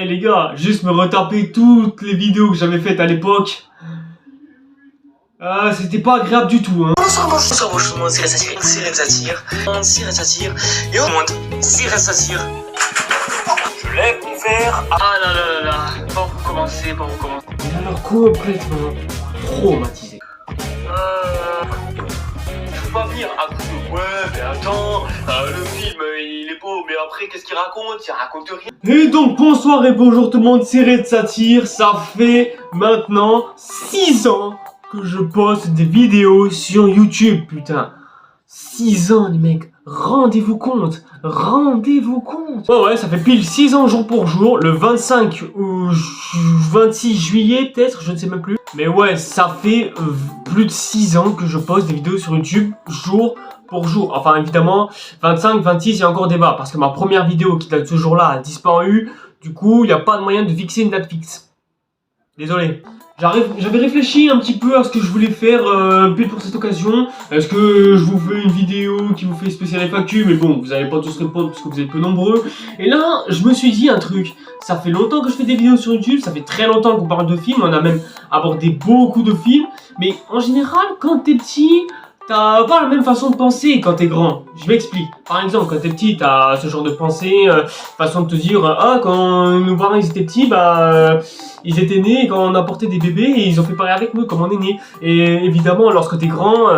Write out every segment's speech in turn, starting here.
Eh les gars, juste me retaper toutes les vidéos que j'avais faites à l'époque. C'était pas agréable du tout, hein. Bonsoir, tout le monde, c'est Satire. Et au monde, c'est Satire. Je lève mon verre. Ah là là là là. Bon, vous commencez. Et alors complètement traumatisé. Je peux pas venir à coup de ouais, mais attends, le film il est beau, mais après qu'est-ce qu'il raconte? Il raconte rien. Et donc bonsoir et bonjour tout le monde, c'est Red Satire. Ça fait maintenant 6 ans que je poste des vidéos sur YouTube, putain. 6 ans les mecs, rendez-vous compte. Ouais, ça fait pile 6 ans jour pour jour, le 25 ou 26 juillet peut-être, je ne sais même plus. Mais ouais, ça fait plus de 6 ans que je poste des vidéos sur YouTube jour pour jour. Enfin évidemment, 25, 26, il y a encore débat, parce que ma première vidéo qui date de ce jour-là a disparu. Du coup, il n'y a pas de moyen de fixer une date fixe. Désolé. J'avais réfléchi un petit peu à ce que je voulais faire pile pour cette occasion. Est-ce que je vous fais une vidéo qui vous fait spécial FAQ? Mais bon, vous n'allez pas tous répondre parce que vous êtes peu nombreux. Et là, je me suis dit un truc. Ça fait longtemps que je fais des vidéos sur YouTube. Ça fait très longtemps qu'on parle de films. On a même abordé beaucoup de films. Mais en général, quand t'es petit, t'as pas la même façon de penser quand t'es grand. Je m'explique. Par exemple, quand t'es petit, t'as ce genre de pensée, façon de te dire, quand nos parents ils étaient petits, ils étaient nés quand on a porté des bébés et ils ont fait pareil avec nous comme on est né. Et évidemment, lorsque t'es grand,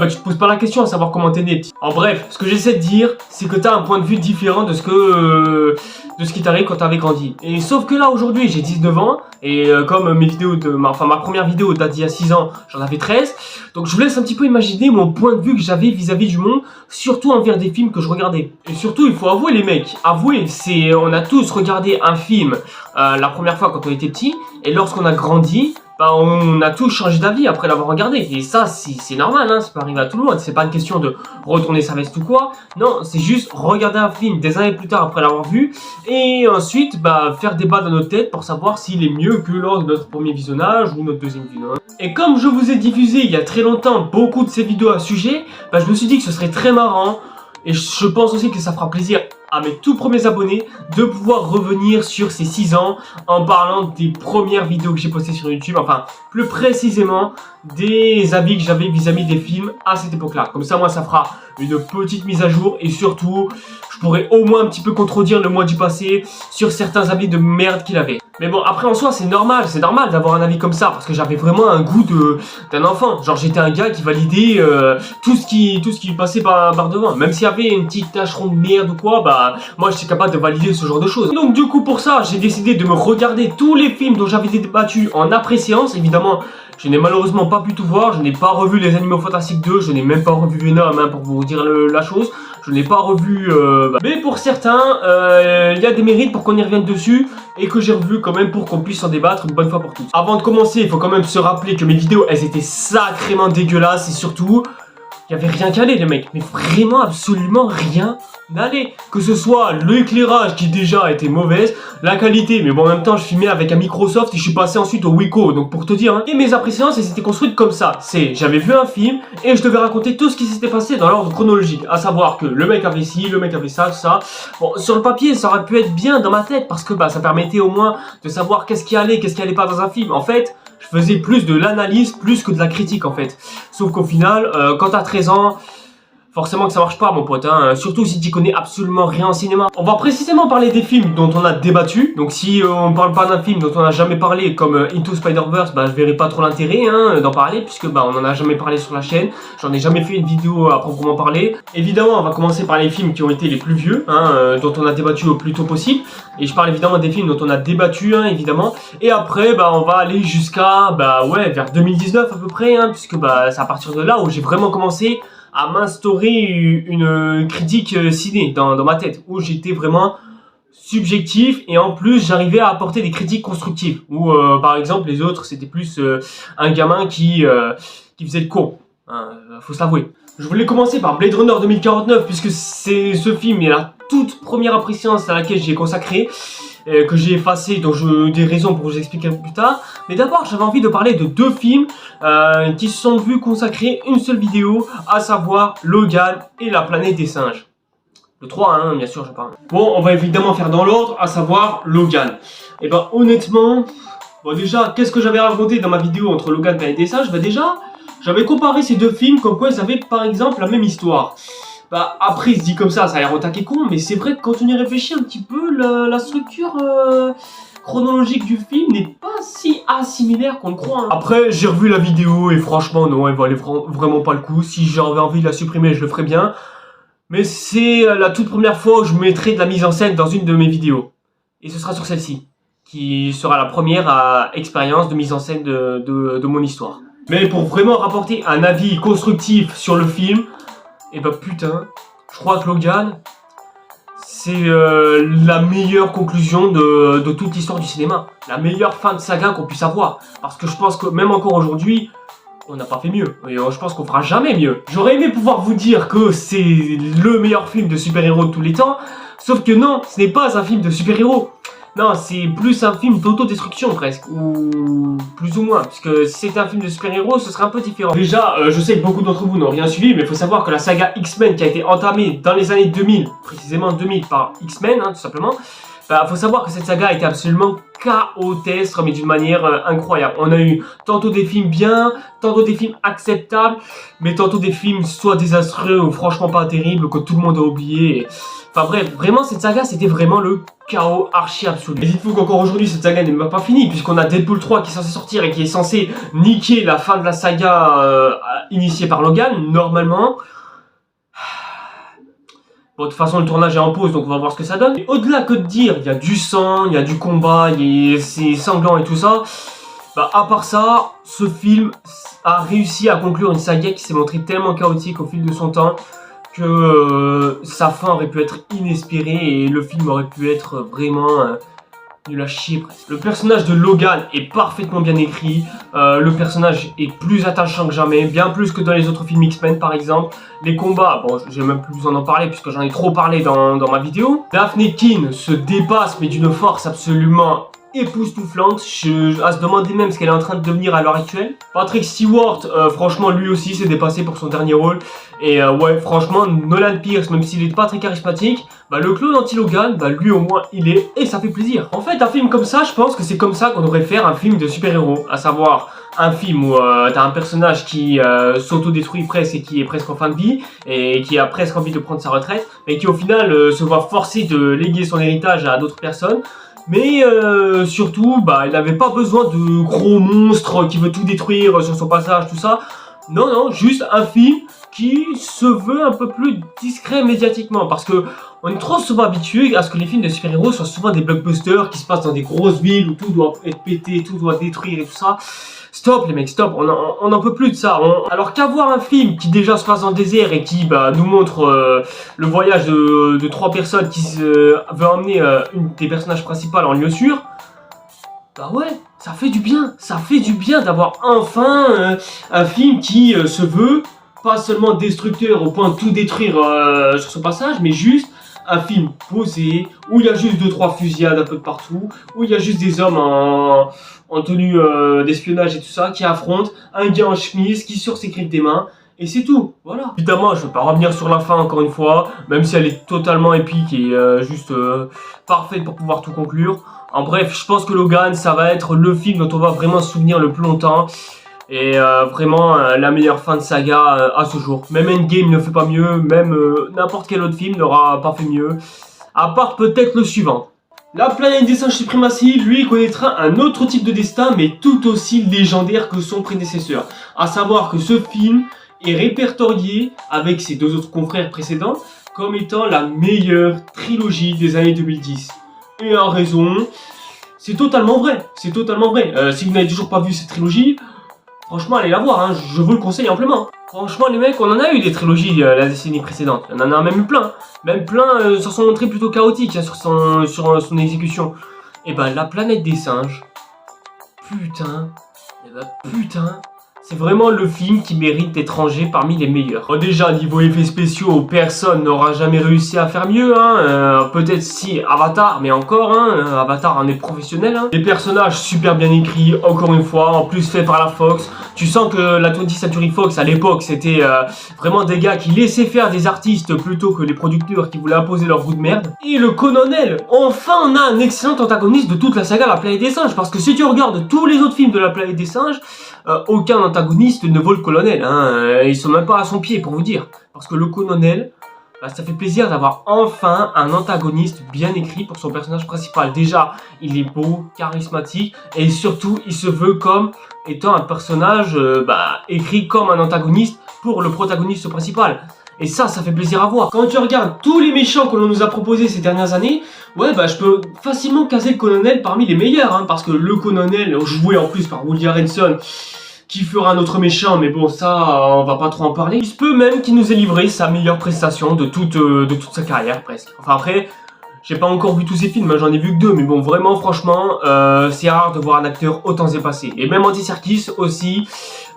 tu te poses pas la question à savoir comment t'es né petit. En bref, ce que j'essaie de dire, c'est que t'as un point de vue différent de ce qui t'arrive quand t'avais grandi. Et sauf que là, aujourd'hui, j'ai 19 ans. Et comme mes vidéos ma première vidéo date d'il y a 6 ans, j'en avais 13. Donc je vous laisse un petit peu imaginer mon point de vue que j'avais vis-à-vis du monde, surtout envers des films que je regardais. Et surtout, il faut avouer les mecs, on a tous regardé un film la première fois quand on était petit, et lorsqu'on a grandi, on a tous changé d'avis après l'avoir regardé. Et ça, c'est normal, hein, ça peut arriver à tout le monde. C'est pas une question de retourner sa veste ou quoi. Non, c'est juste regarder un film des années plus tard après l'avoir vu, et ensuite faire débat dans notre tête pour savoir s'il est mieux que lors de notre premier visionnage ou notre deuxième visionnage. Et comme je vous ai diffusé il y a très longtemps beaucoup de ces vidéos à ce sujet, je me suis dit que ce serait très marrant, et je pense aussi que ça fera plaisir à mes tout premiers abonnés de pouvoir revenir sur ces 6 ans en parlant des premières vidéos que j'ai postées sur YouTube, enfin plus précisément des avis que j'avais vis-à-vis des films à cette époque-là. Comme ça, moi, ça fera une petite mise à jour et surtout, je pourrais au moins un petit peu contredire le mois du passé sur certains avis de merde qu'il avait. Mais bon, après en soi, c'est normal d'avoir un avis comme ça parce que j'avais vraiment un goût d'un enfant. Genre, j'étais un gars qui validait tout ce qui passait par devant. Même s'il y avait une petite tacheron de merde ou quoi, moi j'étais capable de valider ce genre de choses. Donc du coup, pour ça, j'ai décidé de me regarder tous les films dont j'avais débattu en après-séance. Évidemment, je n'ai malheureusement pas pu tout voir. Je n'ai pas revu Les Animaux Fantastiques 2. Je n'ai même pas revu Venom, hein, pour vous dire la chose. Je n'ai pas revu... Mais pour certains, il y a des mérites pour qu'on y revienne dessus et que j'ai revu quand même pour qu'on puisse en débattre une bonne fois pour toutes. Avant de commencer, il faut quand même se rappeler que mes vidéos, elles étaient sacrément dégueulasses et surtout... il n'y avait rien qu'à aller les mecs, mais vraiment absolument rien n'allait. Que ce soit l'éclairage qui déjà était mauvaise, la qualité, mais bon en même temps je filmais avec un Microsoft et je suis passé ensuite au Wiko, donc pour te dire, hein. Et mes appréciations elles étaient construites comme ça, j'avais vu un film et je devais raconter tout ce qui s'était passé dans l'ordre chronologique, à savoir que le mec avait ci, le mec avait ça, tout ça. Bon, sur le papier ça aurait pu être bien dans ma tête parce que ça permettait au moins de savoir qu'est-ce qui allait pas dans un film. En fait, je faisais plus de l'analyse plus que de la critique en fait. Sauf qu'au final, quand t'as 13 ans, forcément que ça marche pas mon pote, hein. Surtout si tu connais absolument rien en cinéma. On va précisément parler des films dont on a débattu. Donc si on parle pas d'un film dont on n'a jamais parlé comme Into Spider-Verse, je verrai pas trop l'intérêt d'en parler puisque on en a jamais parlé sur la chaîne. J'en ai jamais fait une vidéo à proprement parler. Évidemment on va commencer par les films qui ont été les plus vieux, dont on a débattu au plus tôt possible. Et je parle évidemment des films dont on a débattu, évidemment. Et après on va aller jusqu'à vers 2019 à peu près, puisque c'est à partir de là où j'ai vraiment commencé à m'instaurer une critique ciné dans ma tête, où j'étais vraiment subjectif et en plus j'arrivais à apporter des critiques constructives, où par exemple les autres c'était plus un gamin qui faisait le con, faut se l'avouer. Je voulais commencer par Blade Runner 2049 puisque c'est ce film et la toute première appréciation à laquelle j'ai consacré, que j'ai effacé, donc des raisons pour vous expliquer plus tard. Mais d'abord, j'avais envie de parler de 2 films qui se sont vus consacrer une seule vidéo, à savoir Logan et la planète des singes. Le 3, hein, bien sûr, je parle. Bon, on va évidemment faire dans l'ordre, à savoir Logan. Et ben honnêtement, bon déjà, qu'est-ce que j'avais raconté dans ma vidéo entre Logan et Planète des Singes? Bah déjà, j'avais comparé ces deux films comme quoi ils avaient par exemple la même histoire. Bah après, il se dit comme ça a l'air au taquet con, mais c'est vrai que quand on y réfléchit un petit peu, la structure chronologique du film n'est pas si assimilaire qu'on le croit. Hein. Après, j'ai revu la vidéo et franchement, non, elle valait vraiment pas le coup. Si j'avais envie de la supprimer, je le ferais bien. Mais c'est la toute première fois où je mettrai de la mise en scène dans une de mes vidéos. Et ce sera sur celle-ci, qui sera la première expérience de mise en scène de mon histoire. Mais pour vraiment rapporter un avis constructif sur le film, et bah putain, je crois que Logan, c'est la meilleure conclusion de toute l'histoire du cinéma. La meilleure fin de saga qu'on puisse avoir. Parce que je pense que même encore aujourd'hui, on n'a pas fait mieux. Et je pense qu'on fera jamais mieux. J'aurais aimé pouvoir vous dire que c'est le meilleur film de super-héros de tous les temps. Sauf que non, ce n'est pas un film de super-héros. Non, c'est plus un film d'autodestruction presque, ou plus ou moins, puisque si c'était un film de super-héros, ce serait un peu différent. Déjà, je sais que beaucoup d'entre vous n'ont rien suivi, mais il faut savoir que la saga X-Men qui a été entamée dans les années 2000, précisément 2000 par X-Men, hein, tout simplement, bah, faut savoir que cette saga a été absolument chaotique, mais d'une manière incroyable. On a eu tantôt des films bien, tantôt des films acceptables, mais tantôt des films soit désastreux ou franchement pas terribles, que tout le monde a oublié. Et... enfin bref, vraiment cette saga c'était vraiment le chaos archi absolu. Et dites-vous qu'encore aujourd'hui cette saga n'est même pas finie, puisqu'on a Deadpool 3 qui est censé sortir et qui est censé niquer la fin de la saga initiée par Logan, normalement. Bon, de toute façon, le tournage est en pause, donc on va voir ce que ça donne. Et au-delà que de dire, il y a du sang, il y a du combat, c'est sanglant et tout ça, bah, à part ça, ce film a réussi à conclure une saga qui s'est montrée tellement chaotique au fil de son temps que sa fin aurait pu être inespérée et le film aurait pu être vraiment nul à chier presque. Le personnage de Logan est parfaitement bien écrit, le personnage est plus attachant que jamais, bien plus que dans les autres films X-Men par exemple. Les combats, bon j'ai même plus besoin d'en parler puisque j'en ai trop parlé dans ma vidéo. Daphne Keane se dépasse mais d'une force absolument époustouflante, à se demander même ce qu'elle est en train de devenir à l'heure actuelle. Patrick Stewart, franchement lui aussi s'est dépassé pour son dernier rôle. Et ouais franchement Nolan Pierce, même s'il est pas très charismatique, bah le clone anti-Logan, bah lui au moins il est, et ça fait plaisir. En fait un film comme ça, je pense que c'est comme ça qu'on devrait faire un film de super-héros, à savoir un film où t'as un personnage qui s'auto-détruit presque et qui est presque en fin de vie et qui a presque envie de prendre sa retraite, mais qui au final se voit forcé de léguer son héritage à d'autres personnes. Mais surtout, bah, il n'avait pas besoin de gros monstres qui veut tout détruire sur son passage, tout ça. Non, non, juste un film qui se veut un peu plus discret médiatiquement. Parce que on est trop souvent habitué à ce que les films de super-héros soient souvent des blockbusters qui se passent dans des grosses villes où tout doit être pété, tout doit détruire et tout ça. Stop les mecs, stop, on n'en peut plus de ça. Alors qu'avoir un film qui déjà se passe dans le désert et qui bah, nous montre le voyage de trois personnes qui veut emmener une des personnages principaux en lieu sûr, bah ouais, ça fait du bien d'avoir enfin un film qui se veut pas seulement destructeur au point de tout détruire sur son passage, mais juste un film posé, où il y a juste 2-3 fusillades un peu de partout, où il y a juste des hommes en tenue d'espionnage et tout ça, qui affrontent un gars en chemise qui sort ses griffes des mains, et c'est tout, voilà. Évidemment, je ne vais pas revenir sur la fin encore une fois, même si elle est totalement épique et juste parfaite pour pouvoir tout conclure. En bref, je pense que Logan, ça va être le film dont on va vraiment se souvenir le plus longtemps. Et vraiment la meilleure fin de saga à ce jour. Même Endgame ne fait pas mieux, même n'importe quel autre film n'aura pas fait mieux. À part peut-être le suivant. La planète des singes suprématie, lui, connaîtra un autre type de destin, mais tout aussi légendaire que son prédécesseur. À savoir que ce film est répertorié, avec ses deux autres confrères précédents, comme étant la meilleure trilogie des années 2010. Et en raison, c'est totalement vrai, c'est totalement vrai. Si vous n'avez toujours pas vu cette trilogie, franchement, allez la voir, hein, je vous le conseille amplement. Franchement, les mecs, on en a eu des trilogies la décennie précédente. On en a même eu plein. Même plein se sont montrés plutôt chaotiques hein, sur son exécution. Et ben, la planète des singes, putain, c'est vraiment le film qui mérite d'être rangé parmi les meilleurs. Bon, déjà, niveau effets spéciaux, personne n'aura jamais réussi à faire mieux, hein. Peut-être si Avatar, mais encore, hein. Avatar en est professionnel, hein. Les personnages super bien écrits, encore une fois, en plus fait par la Fox. Tu sens que la 20th Century Fox, à l'époque, c'était vraiment des gars qui laissaient faire des artistes plutôt que les producteurs qui voulaient imposer leur goût de merde. Et le colonel, enfin on a un excellent antagoniste de toute la saga La Planète des Singes, parce que si tu regardes tous les autres films de La Planète des Singes, aucun antagoniste ne vaut le colonel, hein. Ils sont même pas à son pied pour vous dire. Parce que le colonel, bah, ça fait plaisir d'avoir enfin un antagoniste bien écrit pour son personnage principal. Déjà, il est beau, charismatique et surtout, il se veut comme étant un personnage écrit comme un antagoniste pour le protagoniste principal. Et ça fait plaisir à voir. Quand tu regardes tous les méchants que l'on nous a proposés ces dernières années, ouais, bah je peux facilement caser le colonel parmi les meilleurs, hein, parce que le colonel, joué en plus par Woody Harrelson, qui fera un autre méchant, mais bon, ça, on va pas trop en parler. Il se peut même qu'il nous ait livré sa meilleure prestation de toute sa carrière, presque. Enfin après, j'ai pas encore vu tous ses films, hein, j'en ai vu que 2, mais bon, vraiment, franchement, c'est rare de voir un acteur autant dépassé. Et même Andy Serkis aussi,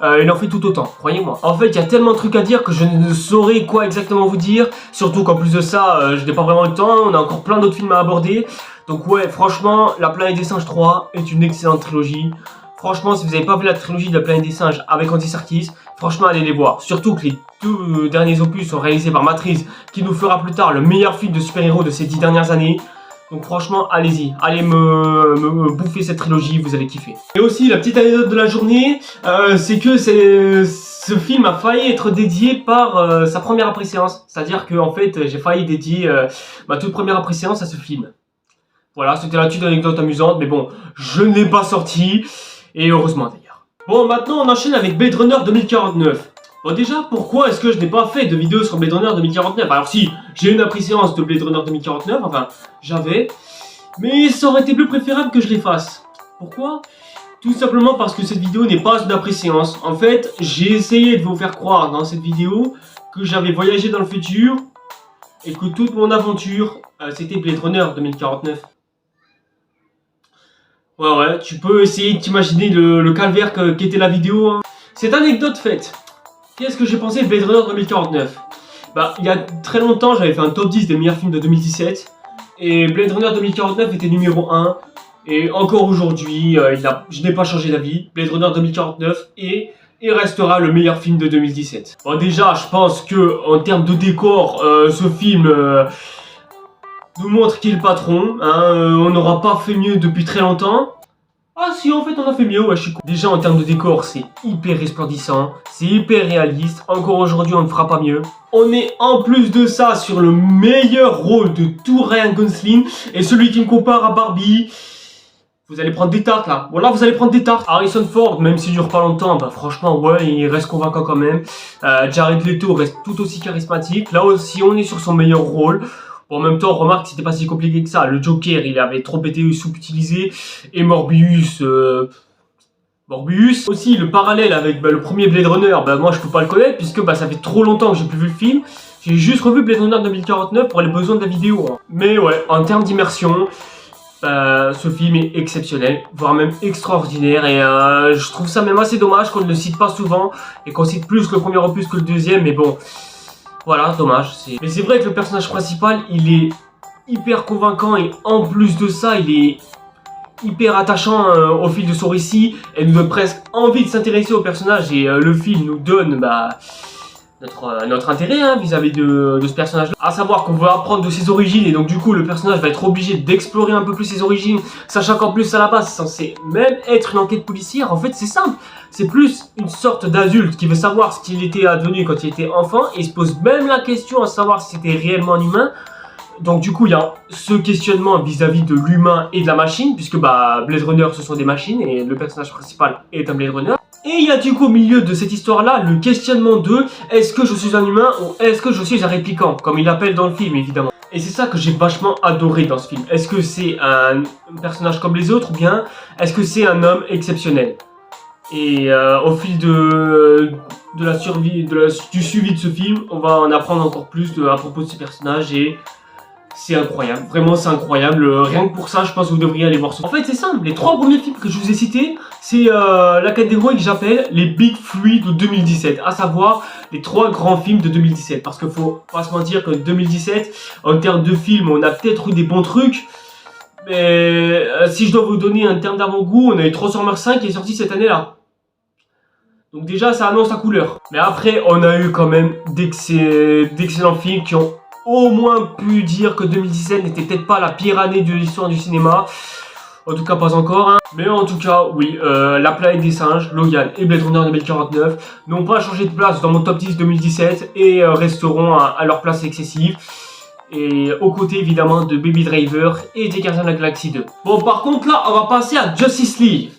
il en fait tout autant, croyez-moi. En fait, il y a tellement de trucs à dire que je ne saurais quoi exactement vous dire, surtout qu'en plus de ça, je n'ai pas vraiment le temps, on a encore plein d'autres films à aborder. Donc ouais, franchement, La Planète des Singes 3 est une excellente trilogie. Franchement, si vous n'avez pas vu la trilogie de La Planète des Singes avec Andy Serkis, franchement, allez les voir. Surtout que les 2 derniers opus sont réalisés par Matrix, qui nous fera plus tard le meilleur film de super-héros de ces 10 dernières années. Donc franchement, allez-y, allez me bouffer cette trilogie, vous allez kiffer. Et aussi, la petite anecdote de la journée, c'est que ce film a failli être dédié par sa première après-séance. C'est-à-dire que en fait, j'ai failli dédier ma toute première après-séance à ce film. Voilà, c'était la petite anecdote amusante, mais bon, je ne l'ai pas sorti. Et heureusement d'ailleurs. Bon, maintenant on enchaîne avec Blade Runner 2049. Bon, déjà, pourquoi est-ce que je n'ai pas fait de vidéo sur Blade Runner 2049? Alors si, j'ai une après-séance de Blade Runner 2049, enfin, j'avais. Mais ça aurait été plus préférable que je les fasse. Pourquoi? Tout simplement parce que cette vidéo n'est pas une après-séance. En fait, j'ai essayé de vous faire croire dans cette vidéo que j'avais voyagé dans le futur et que toute mon aventure, c'était Blade Runner 2049. Ouais, tu peux essayer de t'imaginer le calvaire qu'était la vidéo, hein. Cette anecdote faite, qu'est-ce que j'ai pensé de Blade Runner 2049? Bah, il y a très longtemps, j'avais fait un top 10 des meilleurs films de 2017, et Blade Runner 2049 était numéro 1, et encore aujourd'hui, je n'ai pas changé d'avis. Blade Runner 2049 et restera le meilleur film de 2017. Bon, déjà, je pense que en termes de décor, ce film nous montre qui est le patron, hein, on n'aura pas fait mieux depuis très longtemps. Ah si, en fait on a fait mieux, ouais, je suis con. Déjà en termes de décor, c'est hyper resplendissant, c'est hyper réaliste, encore aujourd'hui on ne fera pas mieux. On est en plus de ça sur le meilleur rôle de tout Ryan Gosling, et celui qui me compare à Barbie, vous allez prendre des tartes là, voilà, vous allez prendre des tartes. Harrison Ford, même s'il dure pas longtemps, bah franchement ouais, il reste convaincant quand même. Jared Leto reste tout aussi charismatique, là aussi on est sur son meilleur rôle. Bon, en même temps, remarque, c'était pas si compliqué que ça. Le Joker, il avait trop été sous-utilisé. Et Morbius... Morbius. Aussi, le parallèle avec le premier Blade Runner, moi, je peux pas le connaître, puisque ça fait trop longtemps que j'ai plus vu le film. J'ai juste revu Blade Runner 2049 pour les besoins de la vidéo, hein. Mais ouais, en termes d'immersion, ce film est exceptionnel, voire même extraordinaire. Et je trouve ça même assez dommage qu'on ne le cite pas souvent, et qu'on cite plus le premier opus que le deuxième, mais bon... Voilà, dommage. Mais c'est vrai que le personnage principal, il est hyper convaincant et en plus de ça, il est hyper attachant au fil de son récit. Elle nous donne presque envie de s'intéresser au personnage et le film nous donne notre intérêt vis-à-vis de ce personnage-là. À savoir qu'on va apprendre de ses origines et donc du coup le personnage va être obligé d'explorer un peu plus ses origines, sachant qu'en plus à la base c'est censé même être une enquête policière. En fait c'est simple, c'est plus une sorte d'adulte qui veut savoir ce qu'il était advenu quand il était enfant et se pose même la question à savoir si c'était réellement un humain. Donc du coup il y a ce questionnement vis-à-vis de l'humain et de la machine, puisque Blade Runner ce sont des machines et le personnage principal est un Blade Runner. Et il y a du coup au milieu de cette histoire-là le questionnement de est-ce que je suis un humain ou est-ce que je suis un répliquant, comme il l'appelle dans le film évidemment. Et c'est ça que j'ai vachement adoré dans ce film. Est-ce que c'est un personnage comme les autres ou bien est-ce que c'est un homme exceptionnel? Et au fil du suivi de ce film, on va en apprendre encore plus à propos de ce personnage et c'est incroyable, vraiment c'est incroyable, rien que pour ça je pense que vous devriez aller voir ce film. En fait c'est simple, les 3 premiers films que je vous ai cités, c'est la catégorie que j'appelle les Big Three de 2017, à savoir les 3 grands films de 2017, parce qu'il faut pas se mentir que 2017, en termes de films, on a peut-être eu des bons trucs, mais si je dois vous donner un terme d'avant-goût, on a eu Transformers 5 qui est sorti cette année-là. Donc déjà ça annonce la couleur. Mais après on a eu quand même d'excellents films qui ont au moins pu dire que 2017 n'était peut-être pas la pire année de l'histoire du cinéma. En tout cas pas encore. Hein. Mais en tout cas oui, La planète des singes, Logan et Blade Runner 2049 n'ont pas changé de place dans mon top 10 2017 et resteront à leur place excessive. Et aux côtés évidemment de Baby Driver et des Gardiens de la Galaxie 2. Bon par contre là on va passer à Justice League.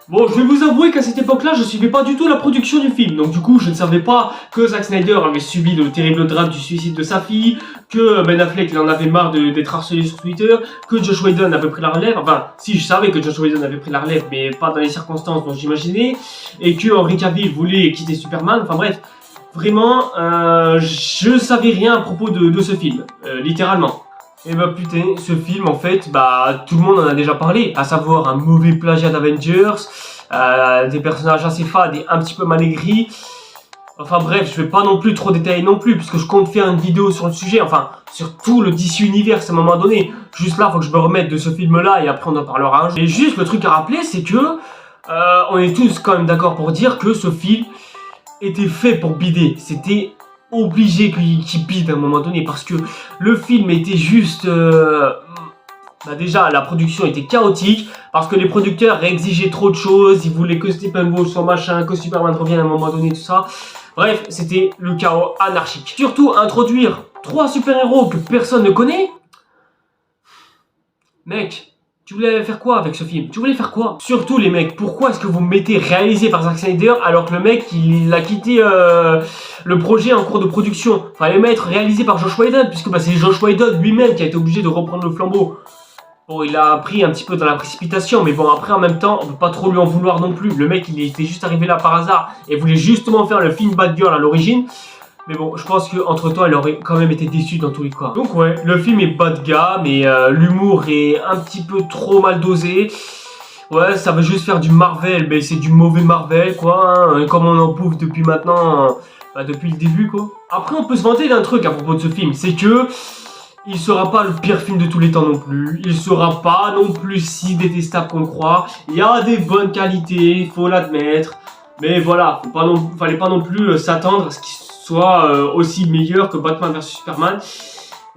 Bon, je vais vous avouer qu'à cette époque-là, je suivais pas du tout la production du film. Donc du coup, je ne savais pas que Zack Snyder avait subi le terrible drame du suicide de sa fille, que Ben Affleck il en avait marre d'être harcelé sur Twitter, que Josh Whedon avait pris la relève. Enfin, si, je savais que Josh Whedon avait pris la relève, mais pas dans les circonstances dont j'imaginais. Et que Henry Cavill voulait quitter Superman. Enfin bref, vraiment, je savais rien à propos de ce film, littéralement. Et bah putain, ce film en fait, bah tout le monde en a déjà parlé, à savoir un mauvais plagiat d'Avengers, des personnages assez fades et un petit peu mal écrits. Enfin bref, je vais pas non plus trop détailler non plus, puisque je compte faire une vidéo sur le sujet, enfin sur tout le DC Universe à un moment donné. Juste là, faut que je me remette de ce film-là et après on en parlera un jour. Et juste le truc à rappeler, c'est que on est tous quand même d'accord pour dire que ce film était fait pour bider. C'était obligé qu'il bide à un moment donné parce que le film était juste bah déjà la production était chaotique parce que les producteurs exigeaient trop de choses, ils voulaient que Steppenwolf soit machin, que Superman revienne à un moment donné, tout ça. Bref, c'était le chaos anarchique. Surtout introduire 3 super-héros que personne ne connaît. Mec, tu voulais faire quoi avec ce film? Tu voulais faire quoi? Surtout les mecs, pourquoi est-ce que vous me mettez réalisé par Zack Snyder alors que le mec il a quitté le projet en cours de production? Fallait mettre réalisé par Josh Whedon, puisque bah, c'est Josh Whedon lui-même qui a été obligé de reprendre le flambeau. Bon, il a pris un petit peu dans la précipitation, mais bon après en même temps on peut pas trop lui en vouloir non plus. Le mec il était juste arrivé là par hasard et voulait justement faire le film Bad Girl à l'origine. Mais bon, je pense qu'entre temps, elle aurait quand même été déçue dans tous les cas. Donc ouais, le film est bas de gamme mais l'humour est un petit peu trop mal dosé. Ouais, ça veut juste faire du Marvel, mais c'est du mauvais Marvel, quoi. Hein, comme on en bouffe depuis maintenant, bah, depuis le début, quoi. Après, on peut se vanter d'un truc à propos de ce film, c'est que il sera pas le pire film de tous les temps non plus. Il sera pas non plus si détestable qu'on le croit. Il y a des bonnes qualités, il faut l'admettre. Mais voilà, fallait pas non plus s'attendre à ce qu'il soit aussi meilleur que Batman vs Superman.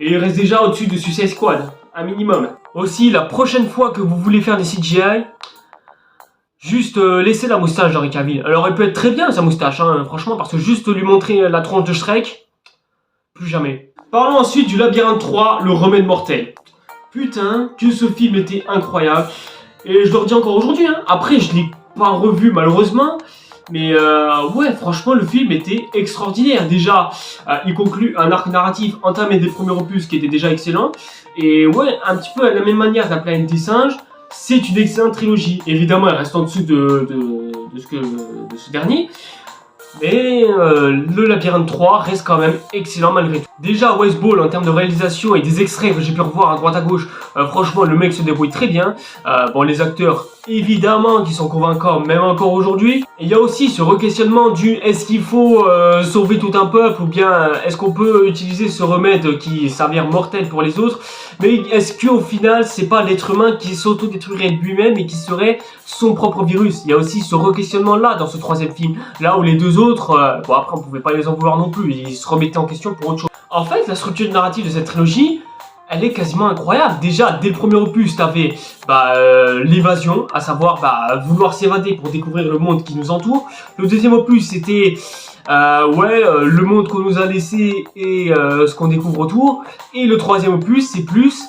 Et il reste déjà au-dessus de Suicide Squad, un minimum. Aussi, la prochaine fois que vous voulez faire des CGI, juste laissez la moustache d'Henry Cavill. Alors elle peut être très bien sa moustache, hein, franchement, parce que juste lui montrer la tronche de Shrek, plus jamais. Parlons ensuite du Labyrinthe 3, le remède mortel. Putain, que ce film était incroyable. Et je le redis encore aujourd'hui, hein. Après je l'ai pas revu malheureusement. Mais ouais, franchement, le film était extraordinaire. Déjà, il conclut un arc narratif entamé des premiers opus qui était déjà excellent. Et ouais, un petit peu à la même manière que La planète des singes, c'est une excellente trilogie. Évidemment, elle reste en dessous de ce dernier. Mais le Labyrinthe 3 reste quand même excellent malgré tout. Déjà, Wes Ball, en termes de réalisation et des extraits que j'ai pu revoir à droite à gauche, franchement, le mec se débrouille très bien. Bon, les acteurs, évidemment, qui sont convaincants, même encore aujourd'hui. Et il y a aussi ce re-questionnement du est-ce qu'il faut sauver tout un peuple ou bien est-ce qu'on peut utiliser ce remède qui s'avère mortel pour les autres, mais est-ce qu'au final, c'est pas l'être humain qui s'auto-détruirait lui-même et qui serait son propre virus? Il y a aussi ce re-questionnement-là dans ce 3e film, là où les 2 autres, bon après on pouvait pas les en vouloir non plus, ils se remettaient en question pour autre chose. En fait, la structure narrative de cette trilogie, elle est quasiment incroyable. Déjà, dès le premier opus, t'avais l'évasion, à savoir vouloir s'évader pour découvrir le monde qui nous entoure. Le deuxième opus, c'était le monde qu'on nous a laissé et ce qu'on découvre autour. Et le troisième opus, c'est plus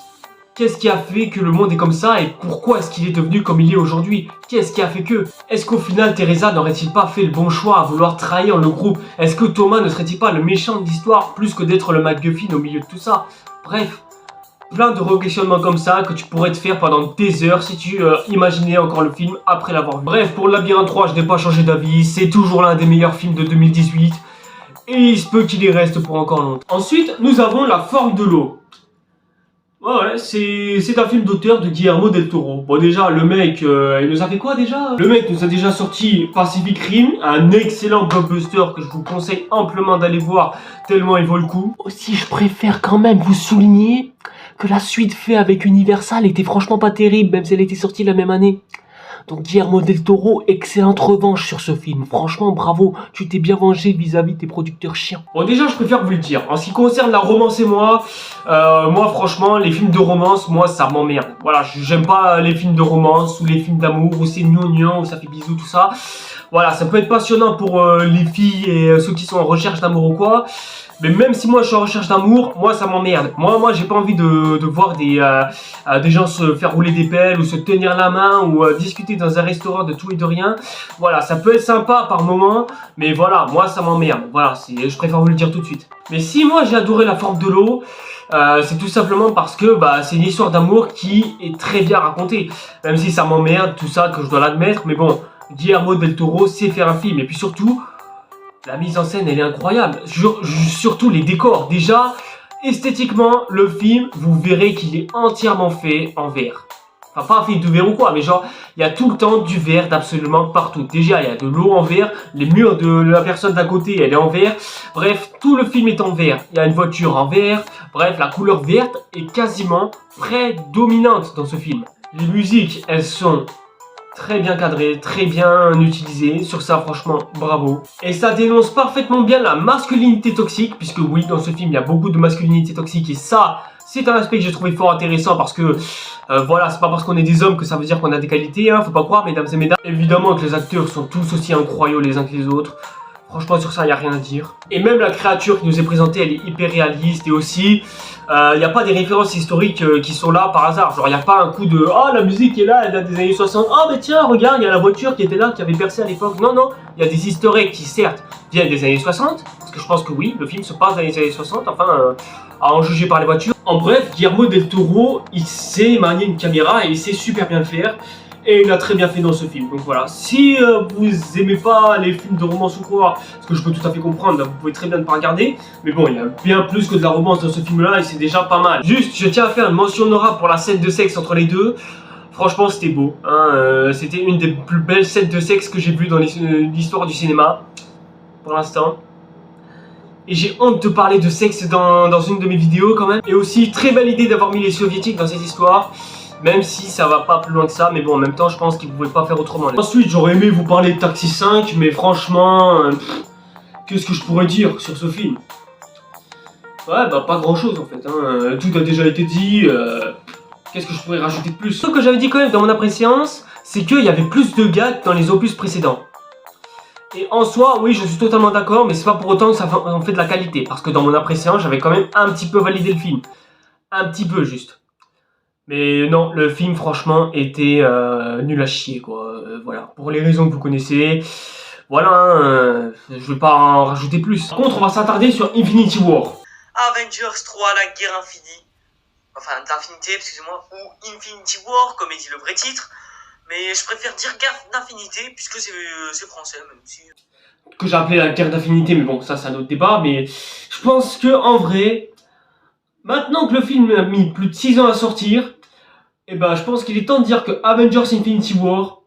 qu'est-ce qui a fait que le monde est comme ça et pourquoi est-ce qu'il est devenu comme il est aujourd'hui? Qu'est-ce qui a fait que? Est-ce qu'au final, Teresa n'aurait-il pas fait le bon choix à vouloir trahir le groupe? Est-ce que Thomas ne serait-il pas le méchant de l'histoire plus que d'être le MacGuffin au milieu de tout ça? Bref, plein de re-questionnements comme ça que tu pourrais te faire pendant des heures si tu imaginais encore le film après l'avoir vu. Bref, pour le Labyrinthe 3, je n'ai pas changé d'avis, c'est toujours l'un des meilleurs films de 2018. et il se peut qu'il y reste pour encore longtemps. Ensuite, nous avons La Forme de l'eau. Ouais, c'est un film d'auteur de Guillermo del Toro. Bon, déjà, le mec, il nous a fait quoi déjà? Le mec nous a déjà sorti Pacific Rim, un excellent blockbuster que je vous conseille amplement d'aller voir, tellement il vaut le coup. Aussi, je préfère quand même vous souligner que la suite faite avec Universal était franchement pas terrible, même si elle était sortie la même année. Donc Guillermo del Toro, excellente revanche sur ce film. Franchement, bravo, tu t'es bien vengé vis-à-vis de tes producteurs chiants. Bon, déjà, je préfère vous le dire. En ce qui concerne la romance et moi franchement, les films de romance, moi, ça m'emmerde. Voilà, j'aime pas les films de romance ou les films d'amour où c'est gnangnan, où ça fait bisous, tout ça. Voilà, ça peut être passionnant pour les filles et ceux qui sont en recherche d'amour ou quoi. Mais même si moi je suis en recherche d'amour, moi ça m'emmerde. Moi j'ai pas envie de voir des gens se faire rouler des pelles ou se tenir la main ou discuter dans un restaurant de tout et de rien. Voilà, ça peut être sympa par moment, mais voilà, moi ça m'emmerde. Voilà, je préfère vous le dire tout de suite. Mais si moi j'ai adoré La Forme de l'eau, c'est tout simplement parce que c'est une histoire d'amour qui est très bien racontée. Même si ça m'emmerde, tout ça, que je dois l'admettre, mais bon, Guillermo del Toro sait faire un film. Et puis surtout, la mise en scène, elle est incroyable. Surtout les décors. Déjà, esthétiquement, le film, vous verrez qu'il est entièrement fait en verre. Enfin, pas fait de verre ou quoi, mais genre, il y a tout le temps du verre d'absolument partout. Déjà, il y a de l'eau en verre. Les murs de la personne d'à côté, elle est en verre. Bref, tout le film est en verre. Il y a une voiture en verre. Bref, la couleur verte est quasiment prédominante dans ce film. Les musiques, elles sont très bien cadré, très bien utilisé. Sur ça, franchement, bravo. Et ça dénonce parfaitement bien la masculinité toxique, puisque oui, dans ce film, il y a beaucoup de masculinité toxique. Et ça, c'est un aspect que j'ai trouvé fort intéressant, parce que, voilà, c'est pas parce qu'on est des hommes que ça veut dire qu'on a des qualités, hein, faut pas croire, mesdames et mesdames. Évidemment que les acteurs sont tous aussi incroyables les uns que les autres. Franchement, sur ça, il n'y a rien à dire. Et même la créature qui nous est présentée, elle est hyper réaliste. Et aussi, il n'y a pas des références historiques qui sont là par hasard. Genre, il n'y a pas un coup de « Oh, la musique est là, elle date des années 60. Oh, mais tiens, regarde, il y a la voiture qui était là, qui avait percé à l'époque. » Non, non, il y a des easter eggs qui, certes, viennent des années 60. Parce que je pense que oui, le film se passe dans les années 60. Enfin, à en juger par les voitures. En bref, Guillermo del Toro, il sait manier une caméra et il sait super bien le faire. Et il a très bien fait dans ce film. Donc voilà, si vous aimez pas les films de romance ou quoi, ce que je peux tout à fait comprendre, vous pouvez très bien ne pas regarder. Mais bon, il y a bien plus que de la romance dans ce film-là et c'est déjà pas mal. Juste, je tiens à faire une mention honorable pour la scène de sexe entre les deux. Franchement, c'était beau. Hein, c'était une des plus belles scènes de sexe que j'ai vues dans l'histoire du cinéma. Pour l'instant. Et j'ai honte de parler de sexe dans une de mes vidéos quand même. Et aussi, très belle idée d'avoir mis les soviétiques dans cette histoire. Même si ça va pas plus loin que ça, mais bon, en même temps, je pense qu'ils pouvaient pas faire autrement. Ensuite, j'aurais aimé vous parler de Taxi 5, mais franchement, qu'est-ce que je pourrais dire sur ce film? Ouais, pas grand chose en fait, hein. Tout a déjà été dit, qu'est-ce que je pourrais rajouter de plus? Ce que j'avais dit quand même dans mon appréciance, c'est qu'il y avait plus de gags dans les opus précédents. Et en soi, oui, je suis totalement d'accord, mais c'est pas pour autant que ça en fait de la qualité. Parce que dans mon appréciation, j'avais quand même un petit peu validé le film. Un petit peu, juste. Mais non, le film, franchement, était nul à chier, quoi. Voilà, pour les raisons que vous connaissez. Voilà, je vais pas en rajouter plus. Par contre, on va s'attarder sur Infinity War. Avengers 3, la guerre infinie. Enfin, d'infinité, excusez-moi. Ou Infinity War, comme est dit le vrai titre. Mais je préfère dire guerre d'infinité, puisque c'est français, même si... Que j'ai appelé la guerre d'infinité, mais bon, ça c'est un autre débat. Mais je pense que en vrai, maintenant que le film a mis plus de 6 ans à sortir, et je pense qu'il est temps de dire que Avengers Infinity War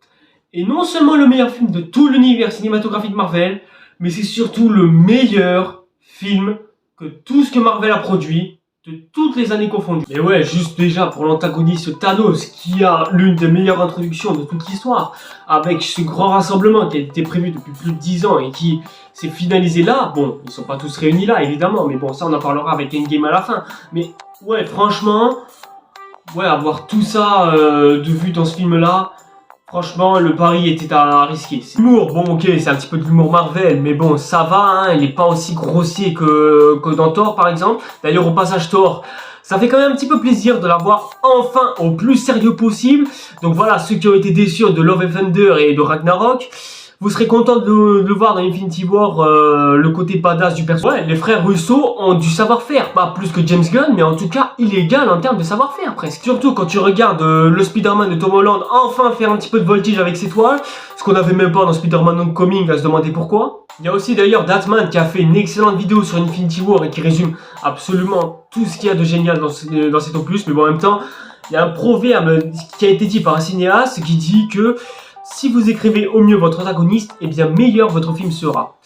est non seulement le meilleur film de tout l'univers cinématographique Marvel, mais c'est surtout le meilleur film que tout ce que Marvel a produit, de toutes les années confondues. Mais ouais, juste déjà pour l'antagoniste Thanos, qui a l'une des meilleures introductions de toute l'histoire, avec ce grand rassemblement qui a été prévu depuis plus de 10 ans et qui s'est finalisé là. Bon, ils sont pas tous réunis là, évidemment, mais bon, ça on en parlera avec Endgame à la fin. Mais ouais, franchement... Ouais, avoir tout ça de vue dans ce film-là, franchement, le pari était à risquer. L'humour, bon, ok, c'est un petit peu de l'humour Marvel, mais bon, ça va, hein, il est pas aussi grossier que dans Thor, par exemple. D'ailleurs, au passage Thor, ça fait quand même un petit peu plaisir de l'avoir enfin au plus sérieux possible. Donc voilà, ceux qui ont été déçus de Love and Thunder et de Ragnarok, vous serez content de le voir dans Infinity War, le côté badass du personnage. Ouais, les frères Russo ont du savoir-faire, pas plus que James Gunn, mais en tout cas illégal en termes de savoir-faire presque. Surtout quand tu regardes le Spider-Man de Tom Holland enfin faire un petit peu de voltige avec ses toiles, ce qu'on n'avait même pas dans Spider-Man Homecoming à se demander pourquoi. Il y a aussi d'ailleurs Datman qui a fait une excellente vidéo sur Infinity War et qui résume absolument tout ce qu'il y a de génial dans cet opus. Mais bon, en même temps, il y a un proverbe qui a été dit par un cinéaste qui dit que si vous écrivez au mieux votre antagoniste, eh bien meilleur votre film sera.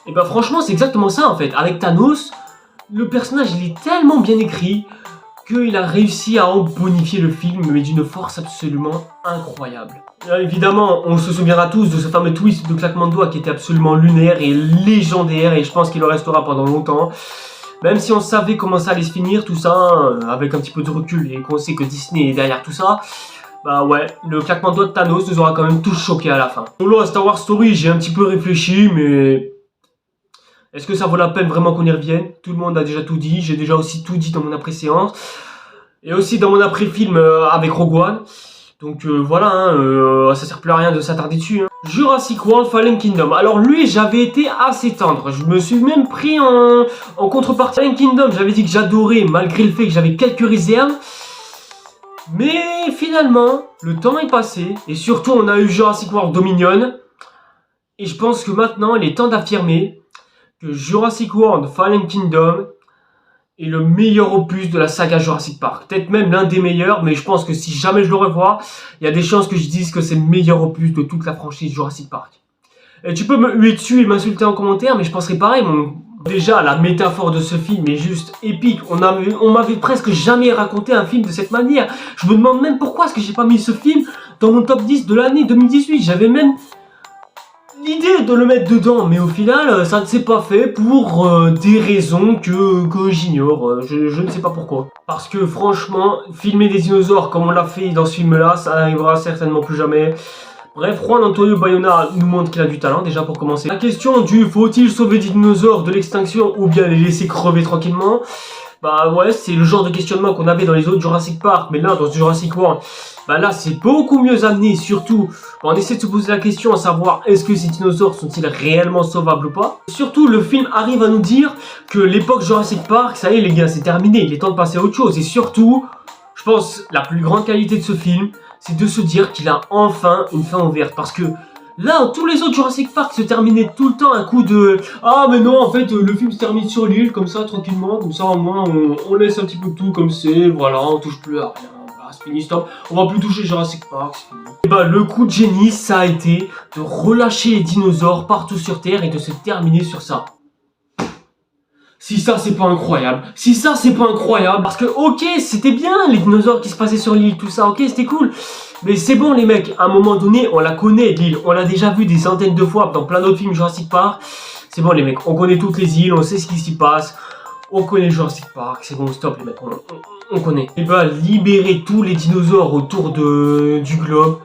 Et ben franchement, c'est exactement ça en fait. Avec Thanos, le personnage il est tellement bien écrit qu'il a réussi à en bonifier le film, mais d'une force absolument incroyable. Évidemment, on se souviendra tous de ce fameux twist de claquement de doigts qui était absolument lunaire et légendaire, et je pense qu'il le restera pendant longtemps. Même si on savait comment ça allait se finir, tout ça, avec un petit peu de recul, et qu'on sait que Disney est derrière tout ça, bah ouais, le claquement de doigts de Thanos nous aura quand même tous choqués à la fin. Solo à Star Wars Story, j'ai un petit peu réfléchi, mais est-ce que ça vaut la peine vraiment qu'on y revienne? Tout le monde a déjà tout dit, j'ai déjà aussi tout dit dans mon après-séance, et aussi dans mon après-film avec Rogue One. Donc voilà, ça sert plus à rien de s'attarder dessus. Jurassic World Fallen Kingdom. Alors lui, j'avais été assez tendre. Je me suis même pris en contrepartie. Fallen Kingdom, j'avais dit que j'adorais, malgré le fait que j'avais quelques réserves. Mais finalement, le temps est passé. Et surtout, on a eu Jurassic World Dominion. Et je pense que maintenant, il est temps d'affirmer que Jurassic World Fallen Kingdom est le meilleur opus de la saga Jurassic Park. Peut-être même l'un des meilleurs, mais je pense que si jamais je le revois, il y a des chances que je dise que c'est le meilleur opus de toute la franchise Jurassic Park. Et tu peux me huer dessus et m'insulter en commentaire, mais je penserais pareil. Déjà, la métaphore de ce film est juste épique. On m'avait presque jamais raconté un film de cette manière. Je me demande même pourquoi est-ce que j'ai pas mis ce film dans mon top 10 de l'année 2018. J'avais même l'idée de le mettre dedans, mais au final, ça ne s'est pas fait pour des raisons que j'ignore. Je ne sais pas pourquoi. Parce que franchement, filmer des dinosaures comme on l'a fait dans ce film-là, ça n'arrivera certainement plus jamais. Bref, Juan Antonio Bayona nous montre qu'il a du talent, déjà pour commencer. La question du faut-il sauver des dinosaures de l'extinction ou bien les laisser crever tranquillement? Bah ouais, c'est le genre de questionnement qu'on avait dans les autres Jurassic Park, mais là, dans Jurassic World, bah là, c'est beaucoup mieux amené, surtout, on essaie de se poser la question à savoir, est-ce que ces dinosaures sont-ils réellement sauvables ou pas? Surtout, le film arrive à nous dire que l'époque Jurassic Park, ça y est les gars, c'est terminé, il est temps de passer à autre chose, et surtout, je pense, la plus grande qualité de ce film, c'est de se dire qu'il a enfin une fin ouverte, parce que là, tous les autres Jurassic Park se terminaient tout le temps un coup de « Ah mais non, en fait, le film se termine sur l'île, comme ça, tranquillement, comme ça, au moins, on laisse un petit peu tout comme c'est, voilà, on touche plus à rien, voilà, c'est fini, stop, on va plus toucher Jurassic Park, c'est fini. » Et bah, le coup de génie, ça a été de relâcher les dinosaures partout sur Terre et de se terminer sur ça. Si ça c'est pas incroyable, si ça c'est pas incroyable, parce que ok c'était bien les dinosaures qui se passaient sur l'île, tout ça, ok c'était cool, mais c'est bon les mecs, à un moment donné on la connaît l'île, on l'a déjà vu des centaines de fois dans plein d'autres films Jurassic Park, c'est bon les mecs, on connaît toutes les îles, on sait ce qui s'y passe, on connaît Jurassic Park, c'est bon stop les mecs, on connaît. Et bah libérer tous les dinosaures autour du globe,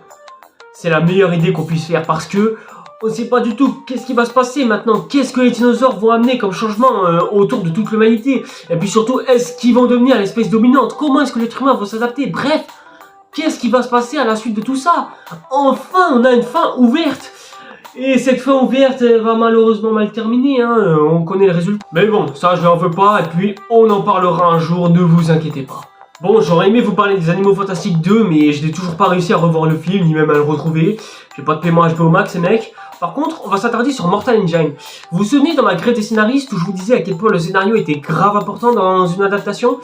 c'est la meilleure idée qu'on puisse faire parce que on ne sait pas du tout qu'est-ce qui va se passer maintenant, qu'est-ce que les dinosaures vont amener comme changement autour de toute l'humanité, et puis surtout, est-ce qu'ils vont devenir l'espèce dominante, comment est-ce que l'être humain va s'adapter, bref, qu'est-ce qui va se passer à la suite de tout ça? Enfin, on a une fin ouverte, et cette fin ouverte, elle va malheureusement mal terminer, hein, on connaît le résultat. Mais bon, ça je n'en veux pas, et puis on en parlera un jour, ne vous inquiétez pas. Bon, j'aurais aimé vous parler des Animaux Fantastiques 2, mais je n'ai toujours pas réussi à revoir le film, ni même à le retrouver. J'ai pas de paiement HBO Max, ces mecs. Par contre, on va s'attarder sur Mortal Engine. Vous vous souvenez dans ma grève des scénaristes où je vous disais à quel point le scénario était grave important dans une adaptation?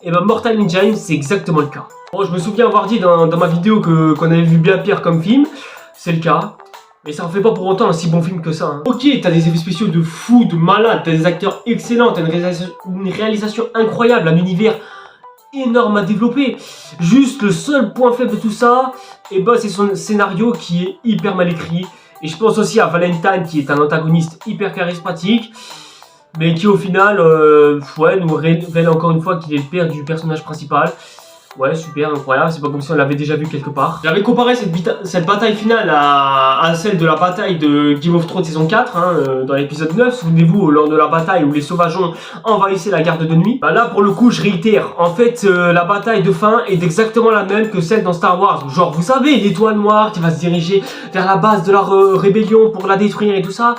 Et ben Mortal Engine, c'est exactement le cas. Bon, je me souviens avoir dit dans ma vidéo qu'on avait vu bien pire comme film. C'est le cas. Mais ça en fait pas pour autant un si bon film que ça. Hein. Ok, t'as des effets spéciaux de fou, de malade, t'as des acteurs excellents, t'as une réalisation incroyable, un univers énorme à développer. Juste le seul point faible de tout ça, et ben c'est son scénario qui est hyper mal écrit. Et je pense aussi à Valentine qui est un antagoniste hyper charismatique, mais qui au final ouais, nous révèle encore une fois qu'il est le père du personnage principal. Ouais, super, incroyable, c'est pas comme si on l'avait déjà vu quelque part. J'avais comparé cette bataille finale à celle de la bataille de Game of Thrones saison 4, hein, dans l'épisode 9, souvenez-vous, lors de la bataille où les sauvageons envahissaient la garde de nuit. Bah là, pour le coup, je réitère, en fait, la bataille de fin est exactement la même que celle dans Star Wars. Genre, vous savez, l'étoile noire qui va se diriger vers la base de la rébellion pour la détruire et tout ça.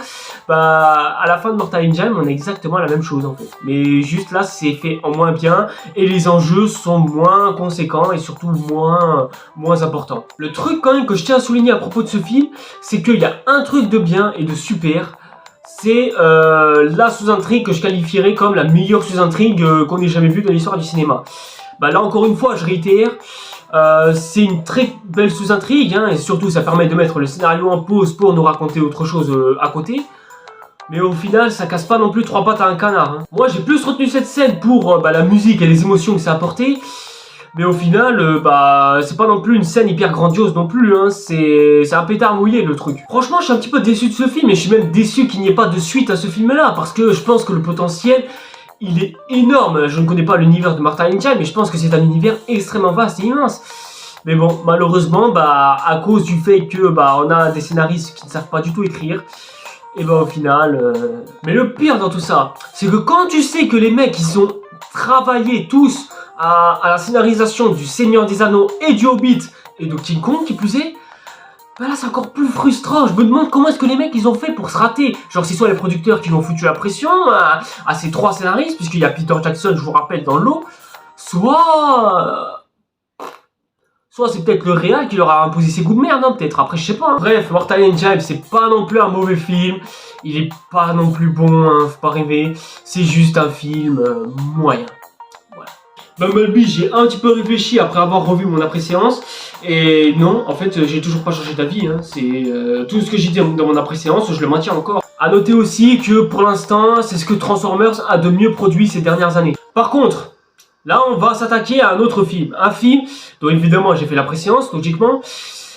Bah, à la fin de Mortal Engine, on a exactement la même chose, en fait. Mais juste là, c'est fait en moins bien, et les enjeux sont moins conséquents et surtout moins importants. Le truc quand même que je tiens à souligner à propos de ce film, c'est qu'il y a un truc de bien et de super, c'est la sous-intrigue que je qualifierais comme la meilleure sous-intrigue qu'on ait jamais vue dans l'histoire du cinéma. Bah là encore une fois, je réitère, c'est une très belle sous-intrigue, hein, et surtout ça permet de mettre le scénario en pause pour nous raconter autre chose à côté. Mais au final, ça casse pas non plus trois pattes à un canard. Hein. Moi, j'ai plus retenu cette scène pour la musique et les émotions que ça a apporté. Mais au final, c'est pas non plus une scène hyper grandiose non plus. Hein. C'est un pétard mouillé le truc. Franchement, je suis un petit peu déçu de ce film. Et je suis même déçu qu'il n'y ait pas de suite à ce film-là. Parce que je pense que le potentiel, il est énorme. Je ne connais pas l'univers de Martha and Child, mais je pense que c'est un univers extrêmement vaste et immense. Mais bon, malheureusement, à cause du fait que on a des scénaristes qui ne savent pas du tout écrire, et au final... Mais le pire dans tout ça, c'est que quand tu sais que les mecs, ils ont travaillé tous à la scénarisation du Seigneur des Anneaux et du Hobbit et de King Kong qui plus est, là c'est encore plus frustrant. Je me demande comment est-ce que les mecs ils ont fait pour se rater. Genre c'est soit les producteurs qui l'ont foutu la pression à ces trois scénaristes, puisqu'il y a Peter Jackson, je vous rappelle, dans le lot, soit c'est peut-être le réal qui leur a imposé ses goûts de merde, hein, peut-être, après je sais pas. Hein. Bref, Martha and Child, c'est pas non plus un mauvais film, il est pas non plus bon, hein, faut pas rêver, c'est juste un film moyen. Voilà. Bumblebee, j'ai un petit peu réfléchi après avoir revu mon après-séance, et non, en fait, j'ai toujours pas changé d'avis, hein. C'est tout ce que j'ai dit dans mon après-séance, je le maintiens encore. A noter aussi que pour l'instant, c'est ce que Transformers a de mieux produit ces dernières années. Par contre, là, on va s'attaquer à un autre film. Un film dont évidemment j'ai fait la préséance, logiquement,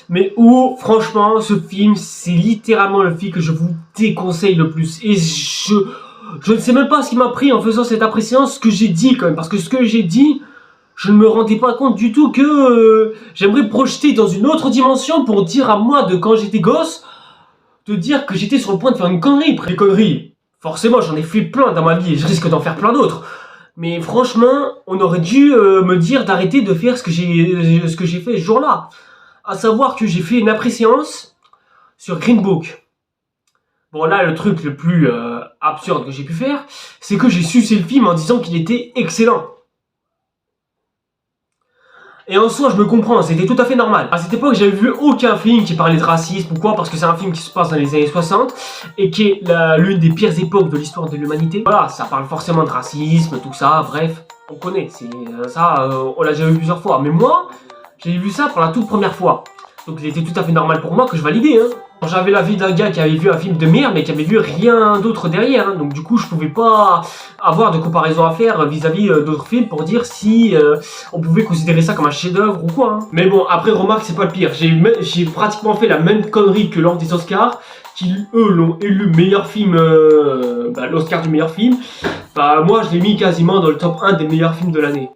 mais où, franchement, ce film, c'est littéralement le film que je vous déconseille le plus. Et je ne sais même pas ce qui m'a pris en faisant cette après-séance, ce que j'ai dit quand même. Parce que ce que j'ai dit, je ne me rendais pas compte du tout que j'aimerais projeter dans une autre dimension pour dire à moi de quand j'étais gosse, de dire que j'étais sur le point de faire une connerie. Des conneries, forcément, j'en ai fait plein dans ma vie et je risque d'en faire plein d'autres. Mais franchement, on aurait dû me dire d'arrêter de faire ce que j'ai fait ce jour-là. À savoir que j'ai fait une après-séance sur Green Book. Bon là, le truc le plus absurde que j'ai pu faire, c'est que j'ai sucé le film en disant qu'il était excellent. Et en soi, je me comprends, c'était tout à fait normal. À cette époque, j'avais vu aucun film qui parlait de racisme ou quoi, parce que c'est un film qui se passe dans les années 60 et qui est l'une des pires époques de l'histoire de l'humanité. Voilà, ça parle forcément de racisme, tout ça, bref, on connaît, on l'a déjà vu plusieurs fois. Mais moi, j'ai vu ça pour la toute première fois. Donc il était tout à fait normal pour moi que je validais, hein. J'avais l'avis d'un gars qui avait vu un film de merde mais qui avait vu rien d'autre derrière, hein. Donc du coup je pouvais pas avoir de comparaison à faire vis-à-vis d'autres films pour dire si on pouvait considérer ça comme un chef-d'œuvre ou quoi, hein. Mais bon, après remarque, c'est pas le pire, j'ai pratiquement fait la même connerie que lors des Oscars, qui eux l'ont élu meilleur film, l'Oscar du meilleur film. Moi je l'ai mis quasiment dans le top 1 des meilleurs films de l'année.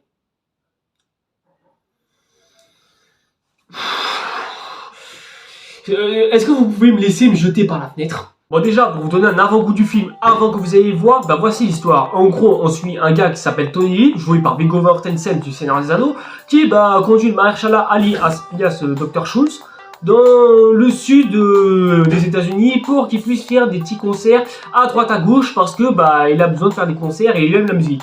Est-ce que vous pouvez me laisser me jeter par la fenêtre? Bon déjà, pour vous donner un avant-goût du film, avant que vous ayez le voir, voici l'histoire. En gros, on suit un gars qui s'appelle Tony Lee, joué par Viggo Mortensen du Seigneur des Anneaux, qui conduit le Mahershala Ali alias Dr. Schultz dans le sud des États-Unis pour qu'il puisse faire des petits concerts à droite à gauche parce que il a besoin de faire des concerts et il aime la musique.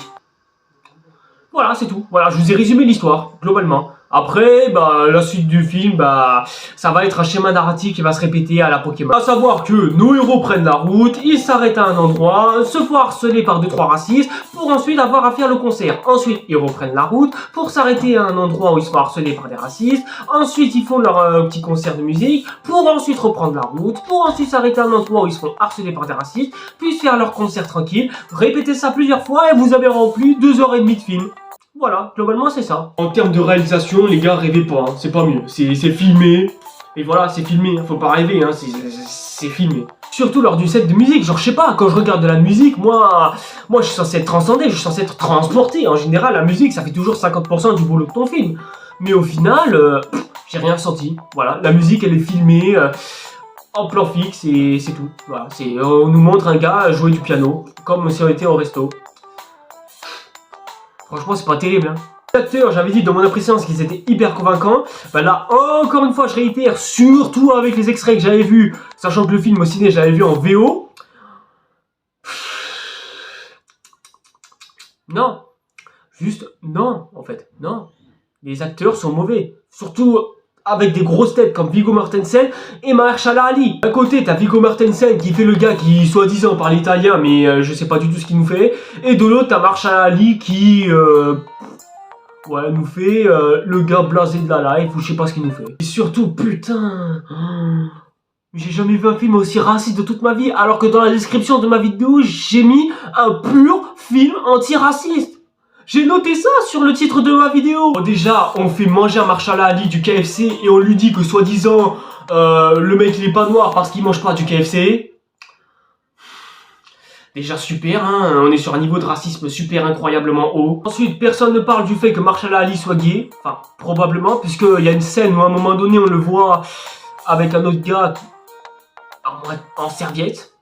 Voilà, c'est tout. Voilà, je vous ai résumé l'histoire, globalement. Après, la suite du film, ça va être un schéma narratif qui va se répéter à la Pokémon. À savoir que nos héros prennent la route, ils s'arrêtent à un endroit, se font harceler par 2-3 racistes, pour ensuite avoir à faire le concert. Ensuite, ils reprennent la route, pour s'arrêter à un endroit où ils se font harceler par des racistes. Ensuite, ils font leur petit concert de musique, pour ensuite reprendre la route, pour ensuite s'arrêter à un endroit où ils se font harceler par des racistes, puis faire leur concert tranquille. Répétez ça plusieurs fois et vous avez rempli 2h30 de film. Voilà, globalement c'est ça. En termes de réalisation, les gars, rêvez pas, hein, c'est pas mieux. C'est filmé, et voilà, c'est filmé, faut pas rêver, hein, c'est filmé. Surtout lors du set de musique, genre je sais pas, quand je regarde de la musique, moi je suis censé être transcendé, je suis censé être transporté. En général, la musique, ça fait toujours 50% du boulot de ton film. Mais au final, j'ai rien ressenti. Voilà, la musique, elle est filmée en plan fixe, et c'est tout. Voilà, on nous montre un gars jouer du piano, comme si on était au resto. Franchement, c'est pas terrible, hein. Les acteurs, j'avais dit dans mon après-séance qu'ils étaient hyper convaincants. Là, encore une fois, je réitère, surtout avec les extraits que j'avais vus, sachant que le film au ciné, j'avais vu en VO. Non. Juste, non, en fait. Non. Les acteurs sont mauvais. Surtout, avec des grosses têtes comme Viggo Mortensen et Mahershala Ali. D'un côté, t'as Viggo Mortensen qui fait le gars qui, soi-disant, parle italien, mais je sais pas du tout ce qu'il nous fait. Et de l'autre, t'as Mahershala Ali qui... ouais, nous fait le gars blasé de la life, ou je sais pas ce qu'il nous fait. Et surtout, putain... J'ai jamais vu un film aussi raciste de toute ma vie, alors que dans la description de ma vidéo, j'ai mis un pur film anti-raciste. J'ai noté ça sur le titre de ma vidéo. Bon, déjà, on fait manger à Mahershala Ali du KFC et on lui dit que soi-disant, le mec il est pas noir parce qu'il mange pas du KFC. Déjà super, hein, on est sur un niveau de racisme super incroyablement haut. Ensuite, personne ne parle du fait que Mahershala Ali soit gay. Enfin, probablement, puisqu'il y a une scène où à un moment donné on le voit avec un autre gars en serviette.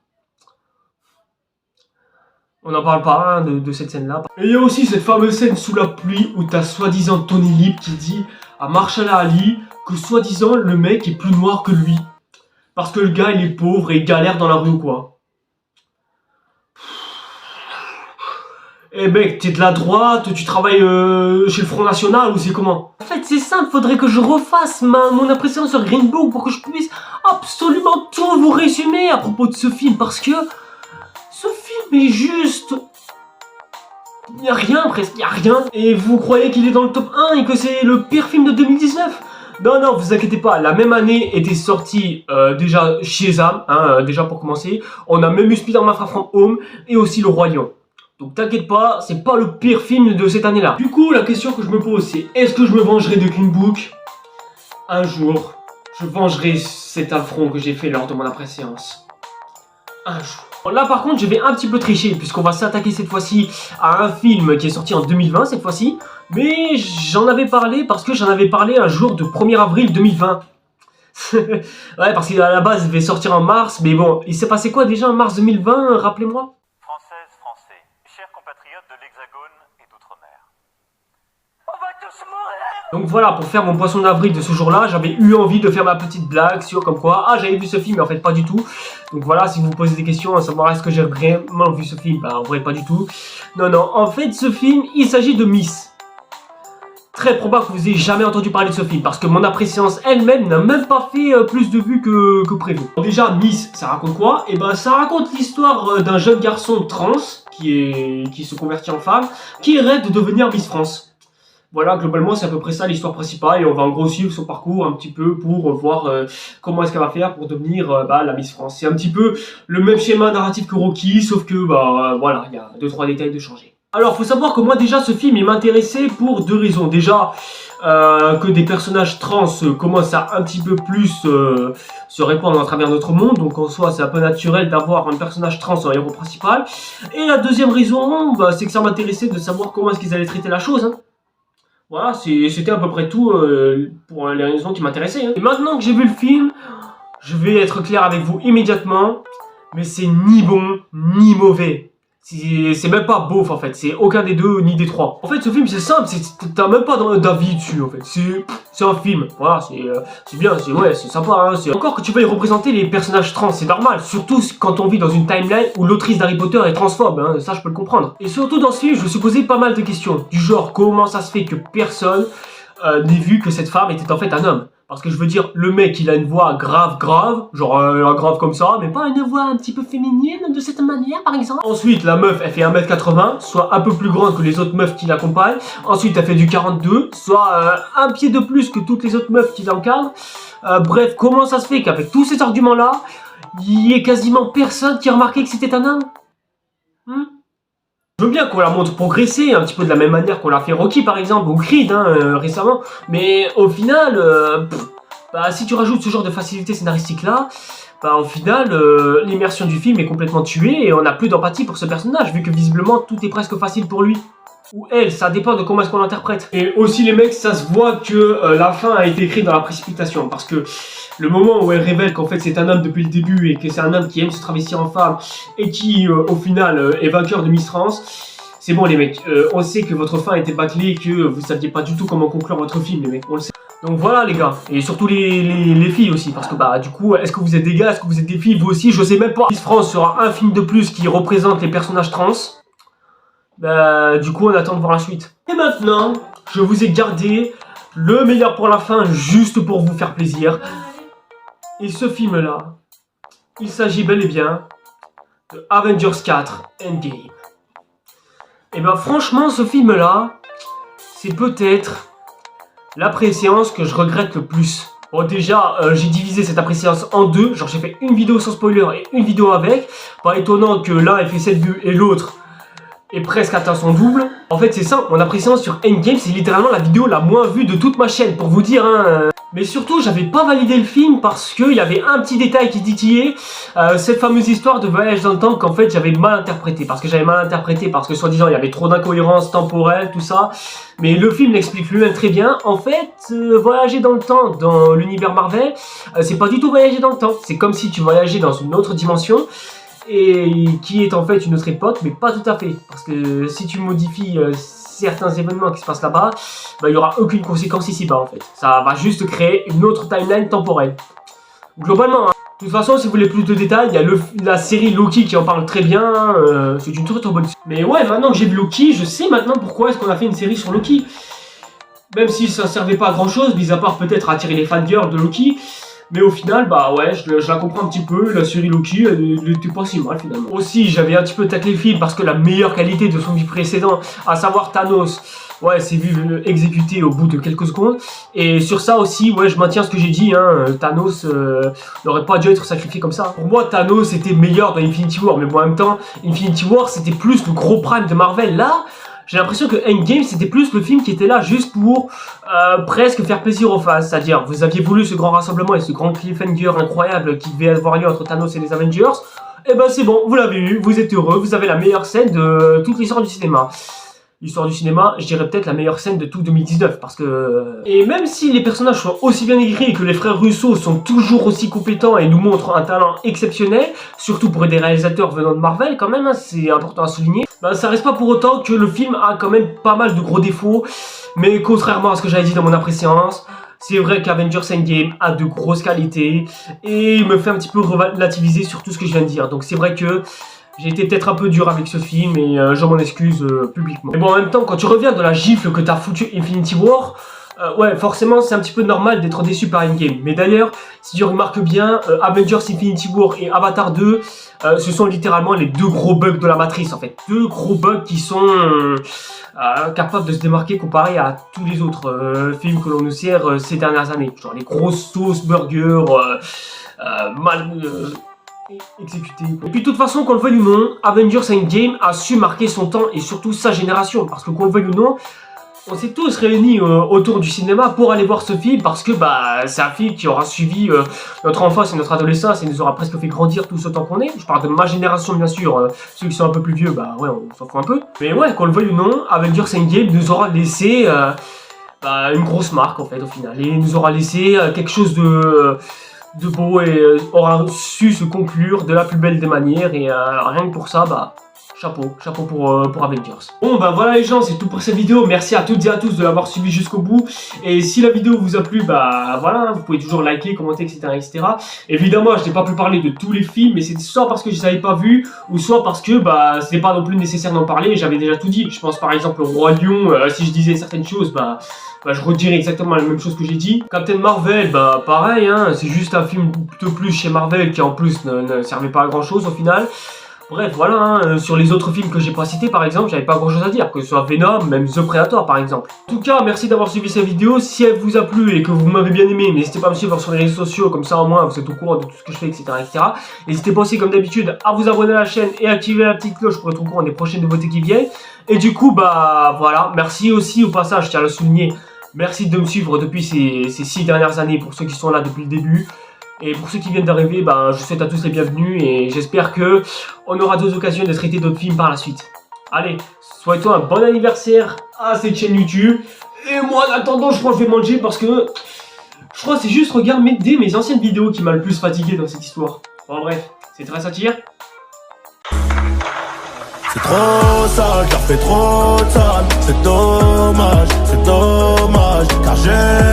On n'en parle pas hein, de cette scène-là. Et il y a aussi cette fameuse scène sous la pluie où t'as soi-disant Tony Lip qui dit à Mahershala Ali que soi-disant le mec est plus noir que lui. Parce que le gars il est pauvre et il galère dans la rue ou quoi. Eh mec, t'es de la droite, tu travailles chez le Front National ou c'est comment? En fait c'est simple, faudrait que je refasse mon impression sur Green Book pour que je puisse absolument tout vous résumer à propos de ce film. Parce que ce film est juste... Il n'y a rien presque, il n'y a rien. Et vous croyez qu'il est dans le top 1 et que c'est le pire film de 2019? Non, non, vous inquiétez pas, la même année était sorti déjà Shazam, hein, déjà pour commencer. On a même eu Spider-Man Far From Home et aussi Le Roi Lion. Donc t'inquiète pas, c'est pas le pire film de cette année-là. Du coup, la question que je me pose, c'est est-ce que je me vengerai de Green Book? Un jour, je vengerai cet affront que j'ai fait lors de mon après-séance. Un jour. Là par contre, je vais un petit peu tricher, puisqu'on va s'attaquer cette fois-ci à un film qui est sorti en 2020 cette fois-ci. Mais j'en avais parlé parce que j'en avais parlé un jour de 1er avril 2020. Ouais, parce qu'à la base, il devait sortir en mars, mais bon, il s'est passé quoi déjà en mars 2020, rappelez-moi? Donc voilà, pour faire mon poisson d'avril de ce jour-là, j'avais eu envie de faire ma petite blague sur comme quoi, ah j'avais vu ce film, mais en fait pas du tout. Donc voilà, si vous vous posez des questions à savoir est-ce que j'ai vraiment vu ce film, bah en vrai pas du tout. Non, non, en fait ce film, il s'agit de Miss. Très probable que vous ayez jamais entendu parler de ce film, parce que mon après-séance elle-même n'a même pas fait plus de vues que prévu. Bon, déjà, Miss, ça raconte quoi? Et ben ça raconte l'histoire d'un jeune garçon trans, qui se convertit en femme, qui rêve de devenir Miss France. Voilà, globalement, c'est à peu près ça l'histoire principale et on va en gros suivre son parcours un petit peu pour voir comment est-ce qu'elle va faire pour devenir la Miss France. C'est un petit peu le même schéma narratif que Rocky, sauf que voilà, il y a 2-3 détails de changer. Alors, faut savoir que moi déjà, ce film, il m'intéressait pour deux raisons. Déjà, que des personnages trans commencent à un petit peu plus se répandre à travers notre monde. Donc en soi, c'est un peu naturel d'avoir un personnage trans en héros principal. Et la deuxième raison, c'est que ça m'intéressait de savoir comment est-ce qu'ils allaient traiter la chose, hein. Voilà, c'était à peu près tout pour les raisons qui m'intéressaient. Hein. Et maintenant que j'ai vu le film, je vais être clair avec vous immédiatement, mais c'est ni bon ni mauvais. C'est même pas beauf en fait, c'est aucun des deux ni des trois. En fait ce film c'est simple, t'as même pas d'avis dessus en fait, c'est un film, voilà, c'est bien, c'est sympa, hein, encore que tu veuilles représenter les personnages trans, c'est normal, surtout quand on vit dans une timeline où l'autrice d'Harry Potter est transphobe, hein, ça je peux le comprendre. Et surtout dans ce film, je me suis posé pas mal de questions, du genre comment ça se fait que personne n'ait vu que cette femme était en fait un homme. Parce que je veux dire, le mec il a une voix grave, genre grave comme ça, mais pas une voix un petit peu féminine de cette manière par exemple. Ensuite, la meuf elle fait 1m80, soit un peu plus grande que les autres meufs qui l'accompagnent. Ensuite, elle fait du 42, soit un pied de plus que toutes les autres meufs qui l'encadrent. Bref, comment ça se fait qu'avec tous ces arguments là, il y ait quasiment personne qui a remarqué que c'était un homme? Je veux bien qu'on la montre progresser, un petit peu de la même manière qu'on l'a fait Rocky par exemple, ou Creed récemment, mais au final, si tu rajoutes ce genre de facilité scénaristique là, au final, l'immersion du film est complètement tuée et on n'a plus d'empathie pour ce personnage, vu que visiblement tout est presque facile pour lui. Ou elle, ça dépend de comment est-ce qu'on l'interprète. Et aussi les mecs, ça se voit que la fin a été écrite dans la précipitation, parce que le moment où elle révèle qu'en fait c'est un homme depuis le début et que c'est un homme qui aime se travestir en femme et qui au final est vainqueur de Miss France, c'est bon les mecs, on sait que votre fin était bâclée et que vous saviez pas du tout comment conclure votre film les mecs, on le sait. Donc voilà les gars, et surtout les filles aussi, parce que du coup, est-ce que vous êtes des gars, est-ce que vous êtes des filles, vous aussi, je sais même pas. Miss France sera un film de plus qui représente les personnages trans. Du coup on attend de voir la suite. Et maintenant, je vous ai gardé Le meilleur pour la fin, juste pour vous faire plaisir. Et ce film-là, il s'agit bel et bien de Avengers 4 Endgame. Et ben franchement, ce film-là, c'est peut-être l'après-séance que je regrette le plus. Bon déjà, j'ai divisé cette après-séance en deux. Genre j'ai fait une vidéo sans spoiler et une vidéo avec. Pas étonnant que l'un ait fait 7 vues et l'autre ait presque atteint son double. En fait c'est ça, mon après-séance sur Endgame, c'est littéralement la vidéo la moins vue de toute ma chaîne, pour vous dire hein. Mais surtout, j'avais pas validé le film parce qu'il y avait un petit détail qui titillait, cette fameuse histoire de voyage dans le temps qu'en fait j'avais mal interprété. Parce que soi-disant il y avait trop d'incohérences temporelles, tout ça. Mais le film l'explique lui-même très bien. En fait, voyager dans le temps dans l'univers Marvel, c'est pas du tout voyager dans le temps. C'est comme si tu voyageais dans une autre dimension. Et qui est en fait une autre époque, mais pas tout à fait. Parce que si tu modifies certains événements qui se passent là-bas, bah, il n'y aura aucune conséquence ici-bas en fait. Ça va juste créer une autre timeline temporelle. Globalement, hein. De toute façon, si vous voulez plus de détails, il y a la série Loki qui en parle très bien. C'est une très bonne série. Mais ouais, maintenant que j'ai vu Loki, je sais maintenant pourquoi est-ce qu'on a fait une série sur Loki. Même si ça servait pas à grand chose, mis à part peut-être à attirer les fangirls de Loki. Mais au final, bah ouais, je la comprends un petit peu, la série Loki, elle était pas si mal finalement. Aussi, j'avais un petit peu taclé le film parce que la meilleure qualité de son film précédent, à savoir Thanos, ouais, c'est vu exécuté au bout de quelques secondes. Et sur ça aussi, ouais, je maintiens ce que j'ai dit, hein, Thanos n'aurait pas dû être sacrifié comme ça. Pour moi, Thanos était meilleur dans Infinity War, mais bon, en même temps, Infinity War, c'était plus le gros prime de Marvel. Là, j'ai l'impression que Endgame, c'était plus le film qui était là juste pour presque faire plaisir aux fans. C'est-à-dire, vous aviez voulu ce grand rassemblement et ce grand cliffhanger incroyable qui devait avoir lieu entre Thanos et les Avengers. Et ben c'est bon, vous l'avez eu, vous êtes heureux, vous avez la meilleure scène de toute l'histoire du cinéma. L'histoire du cinéma, je dirais peut-être la meilleure scène de tout 2019 parce que... Et même si les personnages sont aussi bien écrits et que les frères Russo sont toujours aussi compétents et nous montrent un talent exceptionnel, surtout pour des réalisateurs venant de Marvel quand même, hein, c'est important à souligner, ben, ça reste pas pour autant que le film a quand même pas mal de gros défauts, mais contrairement à ce que j'avais dit dans mon après-séance, c'est vrai qu'Avengers Endgame a de grosses qualités et me fait un petit peu relativiser sur tout ce que je viens de dire. Donc c'est vrai que j'ai été peut-être un peu dur avec ce film et je m'en excuse publiquement. Mais bon, en même temps, quand tu reviens de la gifle que t'as foutu Infinity War, ouais, forcément, c'est un petit peu normal d'être déçu par Endgame. Mais d'ailleurs, si tu remarques bien, Avengers Infinity War et Avatar 2, ce sont littéralement les deux gros bugs de la matrice, en fait. Deux gros bugs qui sont capables de se démarquer comparé à tous les autres films que l'on nous sert ces dernières années. Genre les grosses sauces burgers, mal... exécuté. Et puis de toute façon, qu'on le veuille ou non, Avengers Endgame a su marquer son temps et surtout sa génération. Parce que qu'on le veuille ou non, on s'est tous réunis autour du cinéma pour aller voir ce film parce que bah c'est un film qui aura suivi notre enfance et notre adolescence et nous aura presque fait grandir tout ce temps qu'on est. Je parle de ma génération bien sûr, ceux qui sont un peu plus vieux, bah ouais, on s'en fout un peu. Mais ouais, qu'on le veuille ou non, Avengers Endgame nous aura laissé une grosse marque en fait au final. Et nous aura laissé quelque chose de beau et aura su se conclure de la plus belle des manières et rien que pour ça, bah chapeau pour Avengers. Bon bah voilà les gens, c'est tout pour cette vidéo, merci à toutes et à tous de l'avoir suivi jusqu'au bout, et si la vidéo vous a plu, bah voilà, vous pouvez toujours liker, commenter, etc. Évidemment, je n'ai pas pu parler de tous les films, mais c'est soit parce que je les avais pas vus, ou soit parce que bah ce n'est pas non plus nécessaire d'en parler, j'avais déjà tout dit. Je pense par exemple au Roi Lion, si je disais certaines choses, bah je redirais exactement la même chose que j'ai dit. Captain Marvel, bah pareil, hein, c'est juste un film de plus chez Marvel qui en plus ne servait pas à grand chose au final. Bref, voilà, hein, sur les autres films que j'ai pas cités par exemple, j'avais pas grand chose à dire, que ce soit Venom, même The Predator par exemple. En tout cas, merci d'avoir suivi cette vidéo, si elle vous a plu et que vous m'avez bien aimé, n'hésitez pas à me suivre sur les réseaux sociaux, comme ça au moins vous êtes au courant de tout ce que je fais, etc. N'hésitez pas aussi comme d'habitude à vous abonner à la chaîne et activer la petite cloche pour être au courant des prochaines nouveautés qui viennent. Et du coup, bah voilà, merci aussi au passage, je tiens à le souligner, merci de me suivre depuis ces 6 dernières années pour ceux qui sont là depuis le début. Et pour ceux qui viennent d'arriver, ben, je vous souhaite à tous les bienvenus et j'espère que on aura d'autres occasions de traiter d'autres films par la suite. Allez, souhaitons un bon anniversaire à cette chaîne YouTube. Et moi, en attendant, je crois que je vais manger parce que je crois que c'est juste regarder mes anciennes vidéos qui m'a le plus fatigué dans cette histoire. Bon, bref, c'est très satire. C'est trop sale, car fait trop de sale. C'est dommage, car j'ai